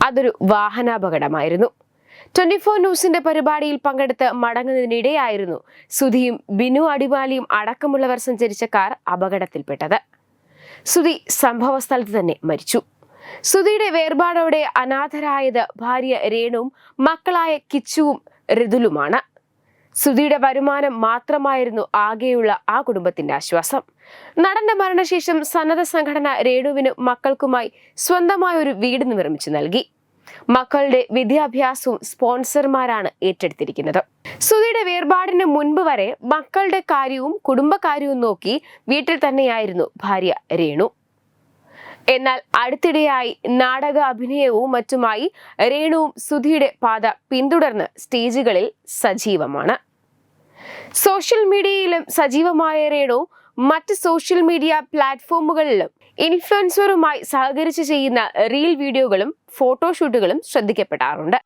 അതൊരു വാഹനാപകടമായിരുന്നു. 24 ന്യൂസിന്റെ പരിപാടിയിൽ പങ്കെടുത്ത് മടങ്ങുന്നതിനിടെയായിരുന്നു സുധിയും ബിനു അടിമാലിയും അടക്കമുള്ളവർ സഞ്ചരിച്ച കാർ അപകടത്തിൽപ്പെട്ടത്. സുധി സംഭവ സ്ഥലത്ത് തന്നെ മരിച്ചു. സുധിയുടെ വേർപാടോടെ അനാഥരായത് ഭാര്യ രേണുവും മക്കളായ കിച്ചുവും ഋതുലുമാണ്. സുധിയുടെ വരുമാനം മാത്രമായിരുന്നു ആകെയുള്ള ആ കുടുംബത്തിന്റെ ആശ്വാസം. നടന്റെ മരണശേഷം സന്നദ്ധ സംഘടന രേണുവിനും മക്കൾക്കുമായി സ്വന്തമായ ഒരു വീട് നിർമ്മിച്ചു നൽകി. മക്കളുടെ വിദ്യാഭ്യാസവും സ്പോൺസർമാരാണ് ഏറ്റെടുത്തിരിക്കുന്നത്. സുധിയുടെ വേർപാടിന് മുൻപ് വരെ മക്കളുടെ കാര്യവും കുടുംബകാര്യവും നോക്കി വീട്ടിൽ തന്നെയായിരുന്നു ഭാര്യ രേണു. എന്നാൽ അടുത്തിടെയായി നാടക അഭിനയവും മറ്റുമായി രേണുവും സുധിയുടെ പാത പിന്തുടർന്ന് സ്റ്റേജുകളിൽ സജീവമാണ്. സോഷ്യൽ മീഡിയയിലും സജീവമായ രേണു മറ്റ് സോഷ്യൽ മീഡിയ പ്ലാറ്റ്ഫോമുകളിലും ഇൻഫ്ലുവൻസറുമായി സഹകരിച്ച് ചെയ്യുന്ന റീൽ വീഡിയോകളും ഫോട്ടോഷൂട്ടുകളും ശ്രദ്ധിക്കപ്പെടാറുണ്ട്.